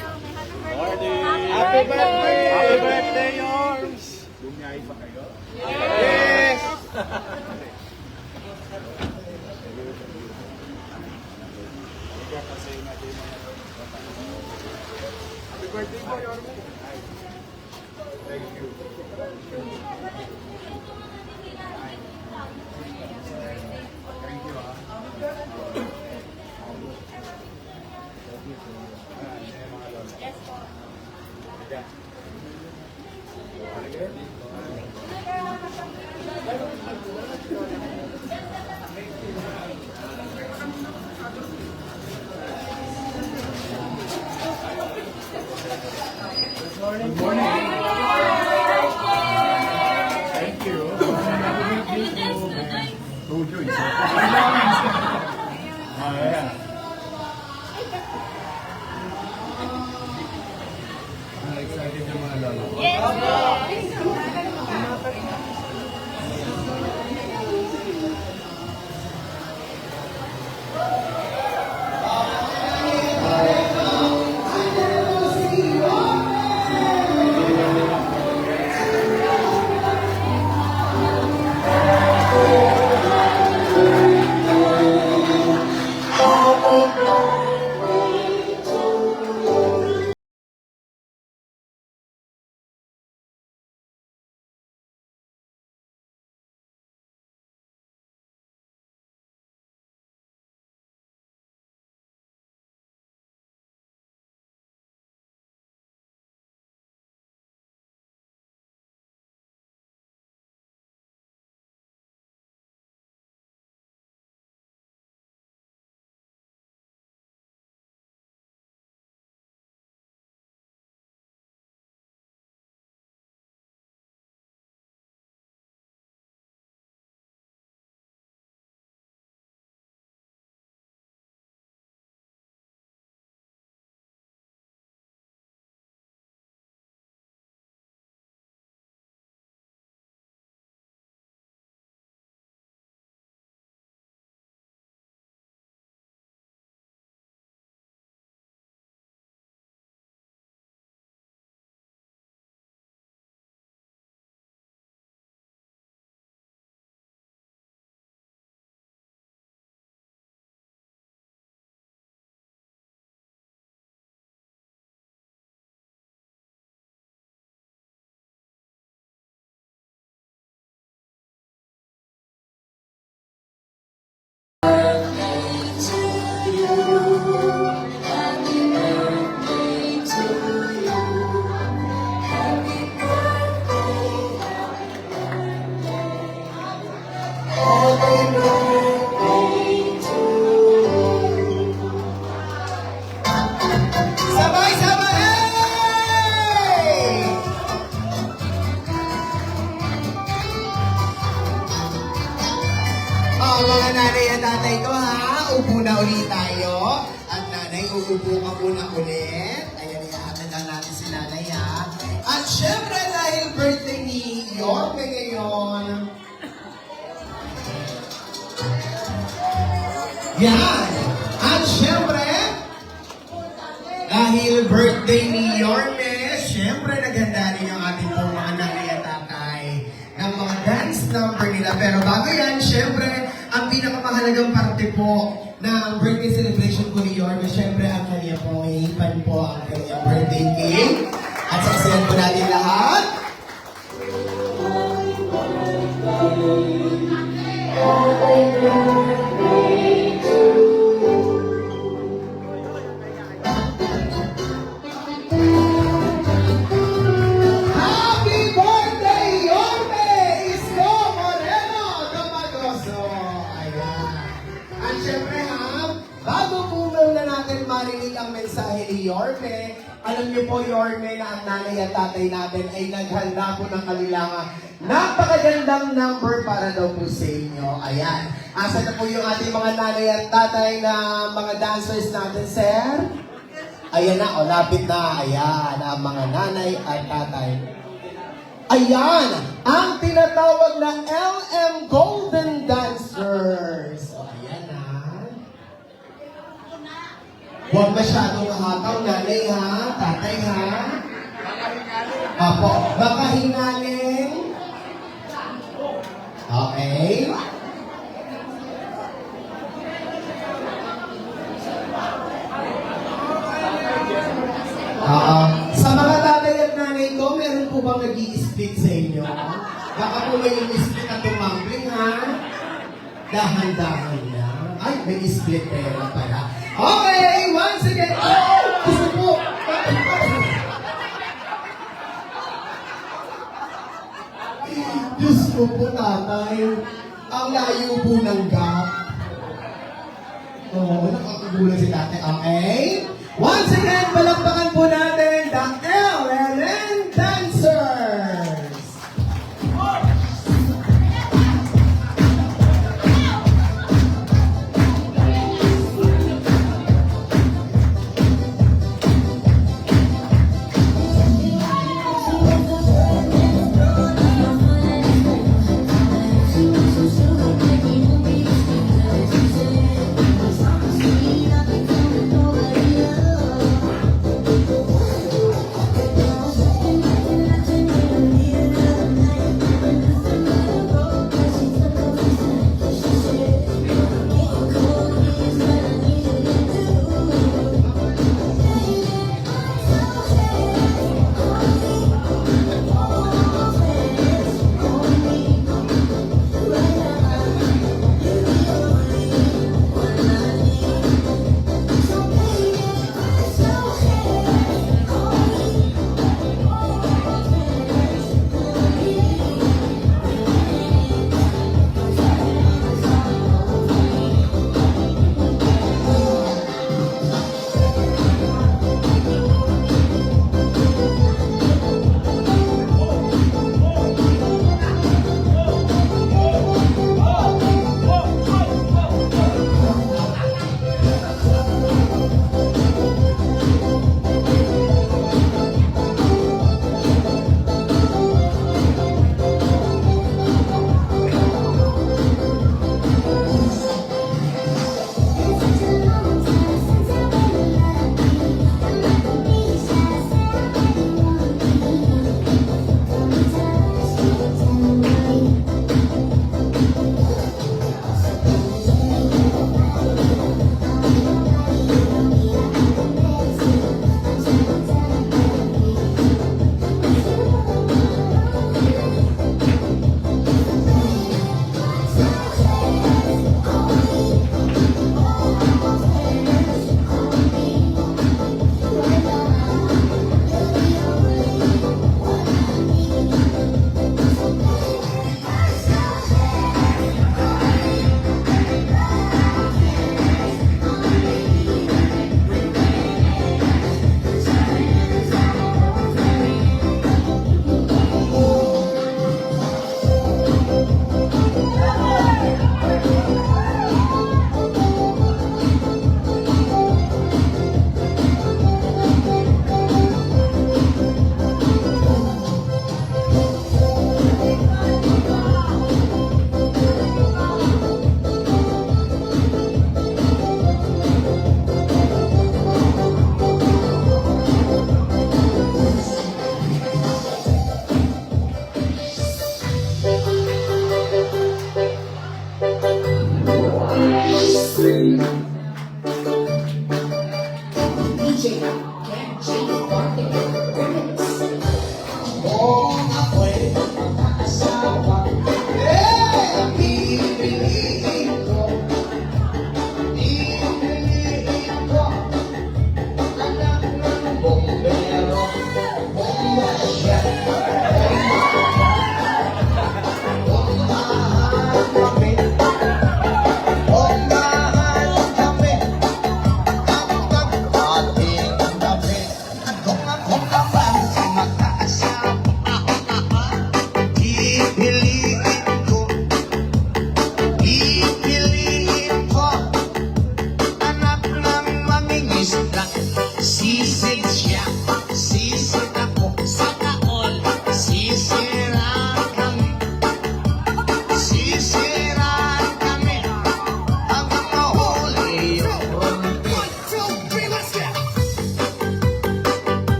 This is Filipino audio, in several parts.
Happy birthday! Happy birthday, Yorms! Bumiyay pa kayo? Yes! Happy birthday po, Yorms! Thank you. Thank you, ha? Yes po. Good morning. Thank you. Two joints. Yeah. Excited yung mga lolo. Yes po. Mga nanay at tatay ko ha, upo na ulit tayo. At nanay, uupo ka muna ulit. Ayan, ihahatid lang natin si nanay ha. At syempre dahil birthday ni Yorme ngayon. Yan. At syempre, dahil birthday ni Yorme, syempre naghanda rin ang ating pong mga nanay at tatay ng mga dance number nila. Pero bago yan, syempre, ang pinakamahalagang parte po ng birthday celebration po ni Yorme, syempre ang kanya po, hihipan po ang kanyang birthday cake. At saksiyan po natin lahat. Happy birthday, Yorme! Isko Moreno Domagoso! Ayan. At syempre ha, bago po muna natin marinig ang mensahe ni Yorme, alam niyo po, Yorme, na ang nanay at tatay natin ay naghanda po ng kanilang napakagandang number para daw po sa inyo. Ayan. Asa na po yung ating mga nanay at tatay na mga dancers natin, sir? Ayan na, o, lapit na. Ayan, ang mga nanay at tatay. Ayan, ang tinatawag na LM Golden Dancers. O, ayan na. Huwag masyadong hataw, nanay ha, tatay ha. Apo, baka hingaling. Okay. Sa mga tatay at nanay ko, meron po bang nag-i-split sa inyo? Baka po may split na tumambling, ha? Dahan-dahan na. Ay, may split pera pala. Okay, once again. Oh, gusto po. Diyos ko po, tatay. Ang layo po ng gap. Oo, nakakagulan si tatay. Okay? Once again, palakpakan po natin the LLN Dancers!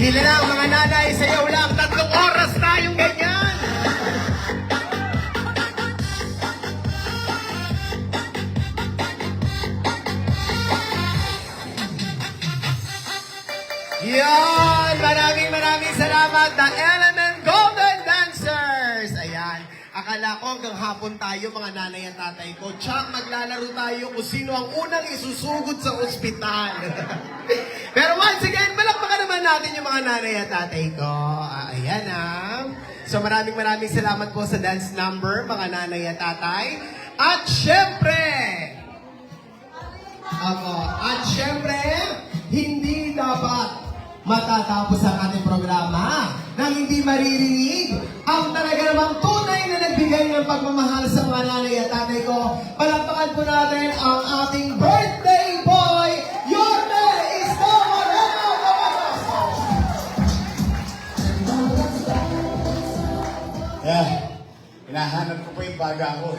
Dali na lang mga nanay, sayaw lang. 3 oras tayong ganyan. Yan! Maraming salamat, The Element Golden Dancers! Ayan, akala ko hanggang hapon tayo mga nanay at tatay ko. Tsak, maglalaro tayo kung sino ang unang isusugod sa ospital. Pero once again, palakpakan naman natin yung mga nanay at tatay ko. Ayan So maraming salamat po sa dance number, mga nanay at tatay. At syempre, hindi dapat matatapos ang ating programa nang hindi maririnig ang talaga namang tunay na nagbigay ng pagmamahal sa mga nanay at tatay ko. Palakpakan po natin ang ating birthday boy, Yorme Isko Moreno Camaroso! Hinahanap ko pa yung baga ko.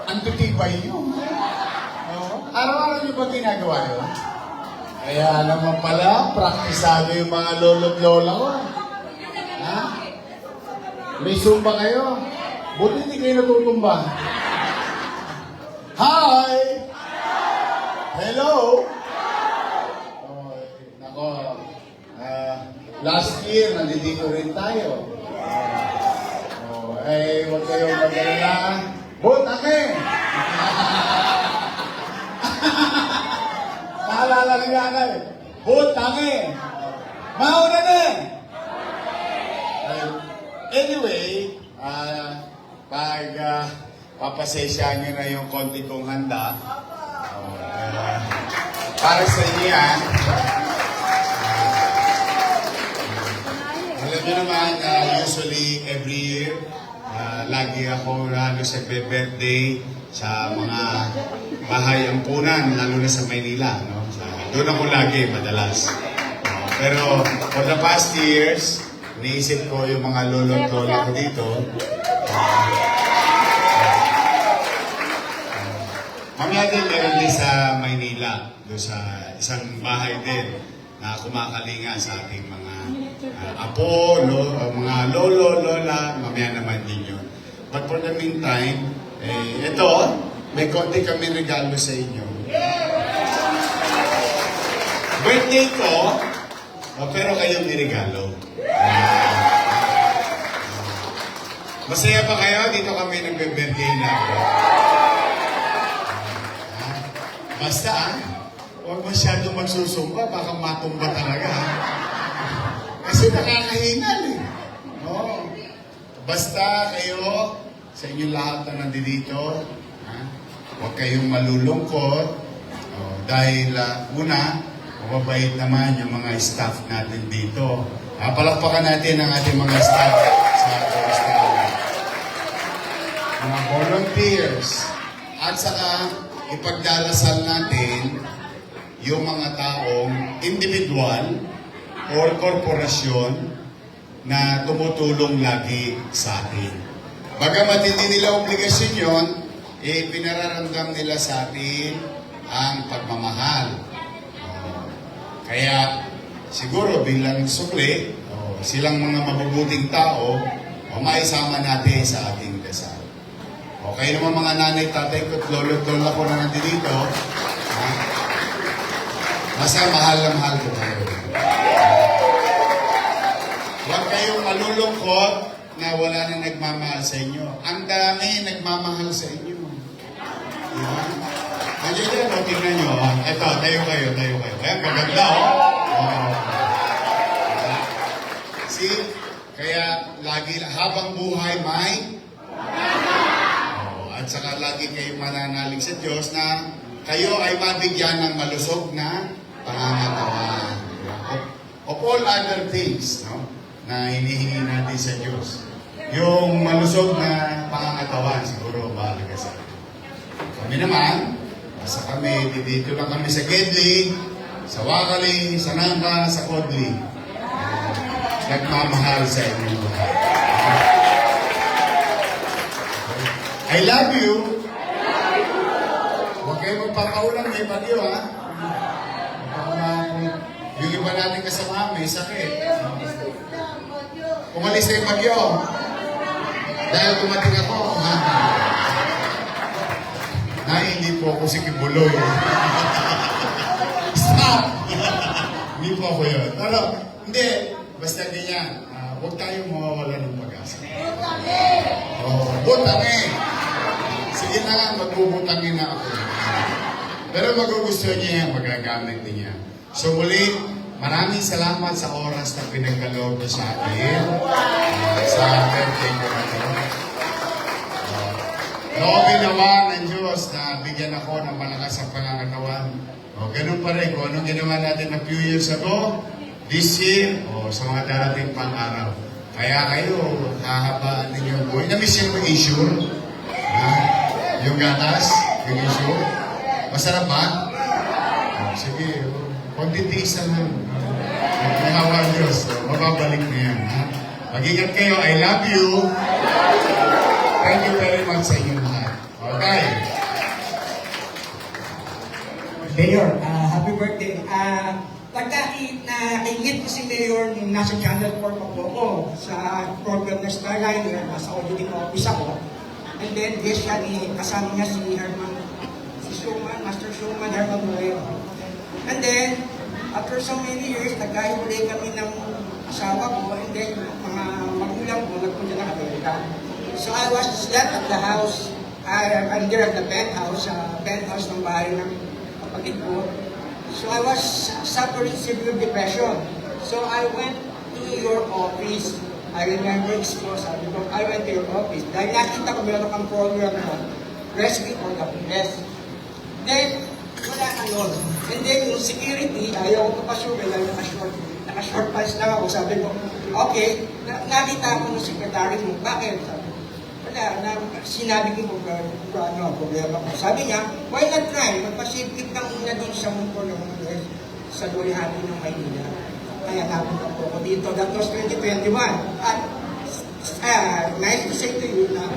Ang tutibay nyo. Araw-araw nyo ba ginagawa yun? Kaya naman pala, praktisado yung mga lolo't lola ko. Ha? May sumba kayo? Buti hindi kayo natutumba. Hi! Hello! Oh, nako, last year, nandito rin tayo. Huwag kayong mag-alala. Butake! Naalala ng nanay. Butake! Mauna na! Anyway, papasensya nyo na yung konti kong handa. Para sa inyo yan. Alam nyo naman, usually every year, lagi ako halos nagbe-birthday sa mga bahay ampunan, lalo na sa Maynila. No? Doon ako lagi, madalas. Pero for the past years, iniisip ko yung mga lolo't lola ko dito. Mamaya din meron din sa Maynila, doon sa isang bahay din na kumakalinga sa ating mga apo, mga lolo, lola, mamaya naman din yun. But for the meantime, ito, may konti kami regalo sa inyo. Birthday ko, pero kayong niregalo. Masaya pa kayo? Dito kami nagbe-birthday na ako. Basta, huwag masyadong magsusumba, baka matumba talaga. Kasi nakakahingal eh. No? Basta kayo, sa inyong lahat na nandito, huwag kayong malulungkot. Dahil una, mababait naman yung mga staff natin dito. Palakpakan natin ang ating mga staff sa Australia. Mga volunteers. At saka, ipagdarasal natin yung mga taong individual or korporasyon na tumutulong lagi sa atin. Bagamat hindi nila obligasyon yun, pinararamdam nila sa atin ang pagmamahal. Kaya siguro bilang sukli, silang mga mabubuting tao, maisama natin sa ating dasal. Okay naman mga nanay, tatay ko, lolo't lola ko na nandito. Basta mahal na mahal ko kayo. Huwag kayong malulungkot na wala na nagmamahal sa inyo. Ang dami nagmamahal sa inyo. Diba? Nandiyan yan, tingnan nyo. Ito, tayo kayo. Ayan, maganda, See? Kaya lagi, habang buhay may at saka lagi kayong mananalig sa Diyos na kayo ay mabigyan ng malusog na pangangatawan. Of all other things, no, na hinihingi natin sa Diyos. Yung malusog na pangangatawan, siguro mahalaga sa atin. Kami naman, basta kami, dito lang kami sa Gedli, sa Wakali, sa Nangka, sa Kodli. Nagmamahal sa inyo. I love you. Huwag kayo magpakaulan, may bagyo, ha? Yung yung iba natin kasama, may sakit. Umalis na yung bagyo. Dahil dumating ako. Hindi po ako si Kibuloy. Stop! Hindi po ako yun. Pero, hindi. Basta ganyan. Huwag tayong mawawala ng pag-asa. Butangin! Sige na nga, magbubutangin na ako. Pero magugustuhan niya yan, magagamit din niya. So muli, maraming salamat sa oras na pinagkaloob niyo sa akin. Sa birthday ko na ito. Loobin naman ng Diyos na bigyan ako ng malakas ang pangangatawan. Ganun pa rin kung anong ginawa natin a few years ago, this year, sa mga darating pang araw. Kaya kayo, hahabaan ninyo ang buhay. Na-miss yung issue? Yung gatas? Yung issue? Masarap ba? Sige, konti-tiis lang. May hawa ang Diyos. Mababalik na yan. Mag-ingat kayo. I love you. Thank you very much sa inyong lahat. Okay. Mayor, happy birthday. Nakingit ko si Mayor nung nasa Channel 4 pa po ako sa program na Starliner, nasa auditing office ako. And then, kasama niya si Herman, Master Showman Herman Moreno. And then, after so many years, nagkahiwalay kami ng asawa ko, and then, mga magulang ko, nagpunta na Amerika. So I was left at the house, I'm there at the penthouse ng bahay ng kapatid ko. So I was suffering severe depression. So I went to your office. I remember sabi ko, I went to your office. Dahil nakita ko meron kang program mo, Rescue for the Homeless. Then, wala ka yun. And then yung security, ayaw ko pa sure, dahil naka-short pants lang ako. Sabi ko, okay, nakita ko ng secretary mo, bakit? Sabi ko, wala, sinabi ko kung ano ang problema ko. Sabi niya, why not try? Magpasipit ka muna doon sa mundo ng sa Dulihati ng Maynila. Kaya napunta po ako dito. That was 2021. At nice to say to you na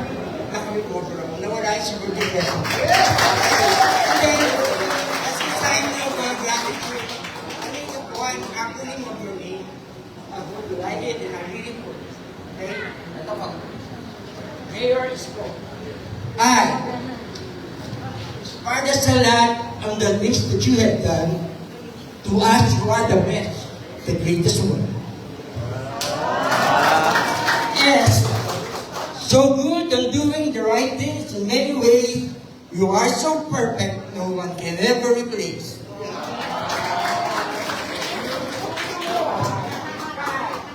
naka-recover ako. Nawala yung siguro depression. And then, as a sign of gratitude, ano yung one acronym of your name? I like it and I really put it. Okay? Ito pa. Mayor Isko. Para sa lahat of the things that you have done, to us, you are the best, the greatest one. Yes. So good on doing the right things in many ways. You are so perfect, no one can ever replace.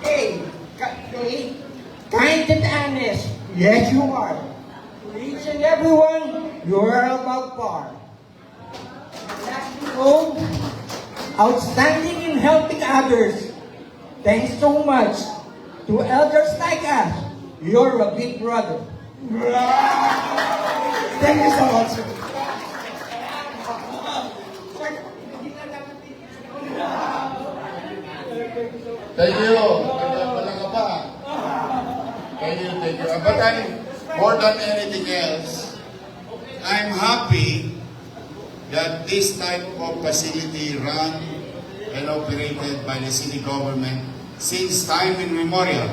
Hey, kind and honest. Yes, you are. To each and everyone, you are above par. Lastly, outstanding in helping others. Thanks so much to elders like us. You're a big brother. Thank you so much, sir. Thank you. Wala ka pa. Thank you. But more than anything else, I'm happy that this type of facility run and operated by the city government since time immemorial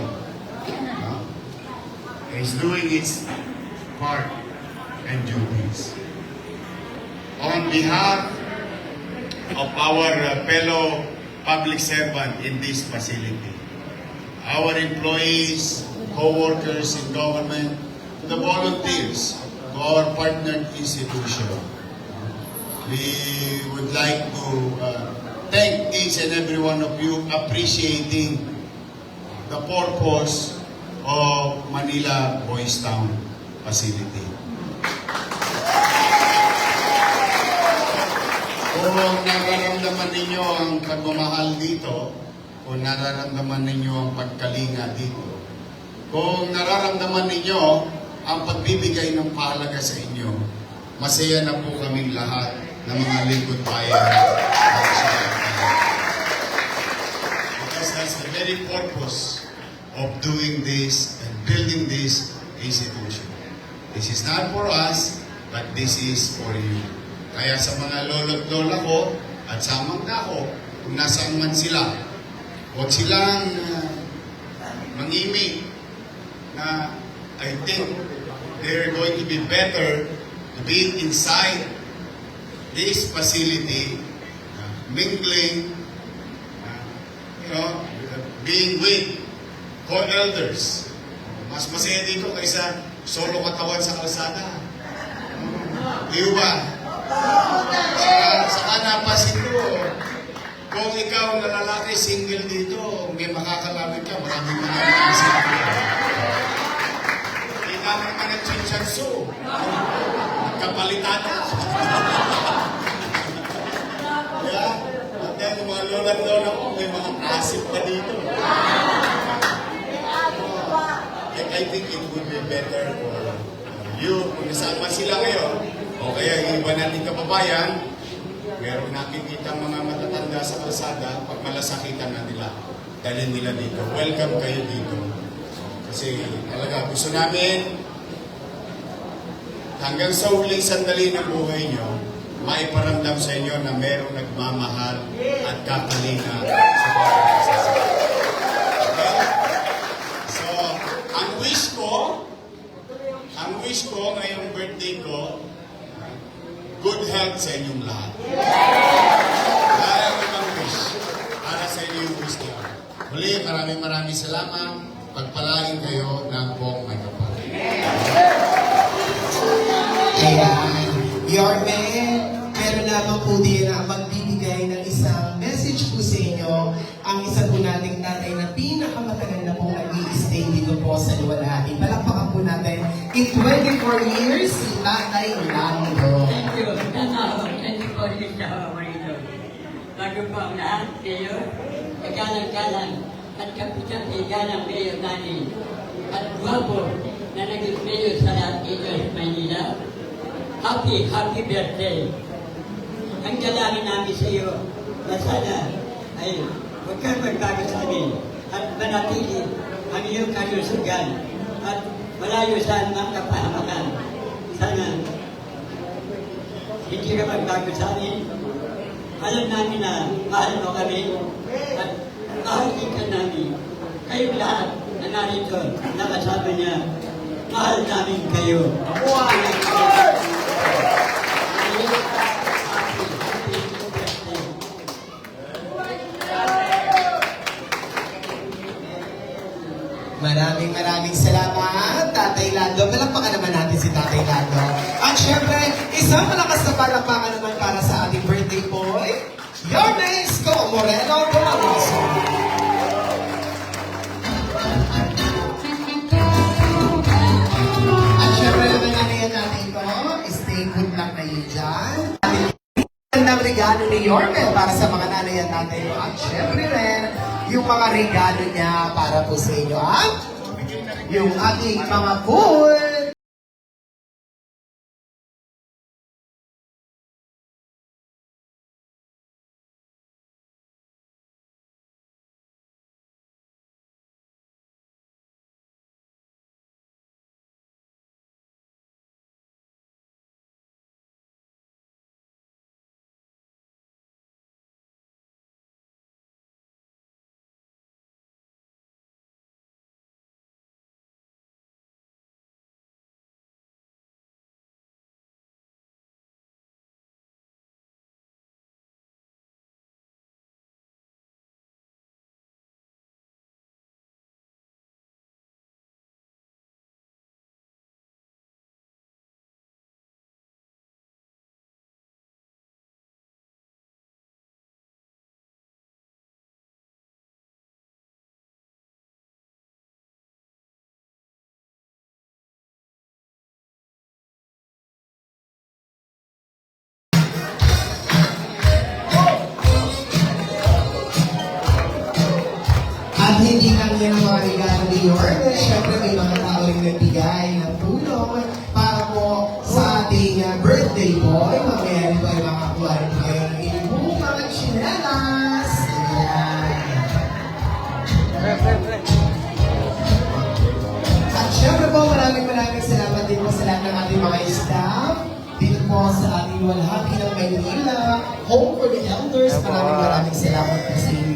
is doing its part and duties. On behalf of our fellow public servant in this facility, our employees, co-workers in government, to the volunteers, to our partner institution, we would like to thank each and every one of you appreciating the purpose of Manila Boys Town facility. Kung nararamdaman ninyo ang pagmamahal dito, kung nararamdaman ninyo ang pagkalinga dito, kung nararamdaman ninyo ang pagbibigay ng pahalaga sa inyo, masaya na po kaming lahat ng mga lingkod bayan. Because that's the very purpose of doing this and building this institution. This is not for us, but this is for you. Kaya sa mga lolo't lola ko at sa amang ko, kung nasaan man sila. Huwag silang mangimik na I think they're going to be better being inside this facility, mingling, being with co-elders. Mas masaya dito kaysa solo katawan sa kalsada. Di ba? Saka napasin ko, kung ikaw na lalaki single dito, may makakalapit ka, maraming single. Hindi naman naman nag-chinchanso. Kapalitan na. Kaya, at yung mga lola-lola ko, may mga asip pa dito. I think it would be better for you, kung nasama sila ngayon, o kaya yung iba nating kababayan, meron nakikita mga matatanda sa kalsada, pag malasakitan na nila, dalhin nila dito. Welcome kayo dito. Kasi talaga gusto namin, hanggang sa huling sandali ng buhay nyo, maiparamdam sa inyo na merong nagmamahal at kakalinga sa bawat isa. Okay? So, ang wish ko ngayong birthday ko, good health sa inyong lahat. Kaya ko ang wish para sa inyong wish ko. Muli, maraming salamat. Pagpalain kayo ng buong may kapal. Ayan. Yorme, meron lamang po din na magbibigay ng isang message po sa inyo. Ang isa po nating tatay na pinakamatagal na po nag-i-stay dito po sa Luwalhati. Palakpakan po natin in 24 years, si Tatay Lando. Thank you. Thank you for this Marino. Bago po ang lahat kayo, kagalang-galang at kapitan-tigalang mayor namin at guwapo na naging mayor sa lahat dito sa Manila. Happy birthday! Ang dalangin namin sa iyo na sana ay huwag kang magbago sa amin at manatili ang iyong kalusugan at malayo sa mga kapahamakan. Sana hindi ka magbago sa amin. Alam namin na mahal mo kami at mahal ka namin. Kayong lahat na narito, nakasama niya, mahal namin kayo. Maraming salamat, Tatay Lando. Palakpakan naman natin si Tatay Lando. At syempre, isang malakas na palakpakan naman para sa ating birthday boy, Yorme Isko Moreno Bumagoso. At syempre naman nanayan natin ito, stay good lang kayo dyan. Ang regalo ni Yorme para sa mga nanayan natin. At syempre rin, yung mga regalo niya para po sa inyo. At yung ating mga cool at hindi lang yan ang mga regalo ni Yorme. Siyempre may mga tao rin nagbigay ng tulong para po sa ating birthday boy. Mamaya rin po ay makakuha rin po kayo ng inyong mga chinelas. At syempre po maraming salamat din po sa lahat ng ating mga staff dito po sa ating Luwalhati ng Maynila, Home for the Elders. Maraming salamat po sa inyo.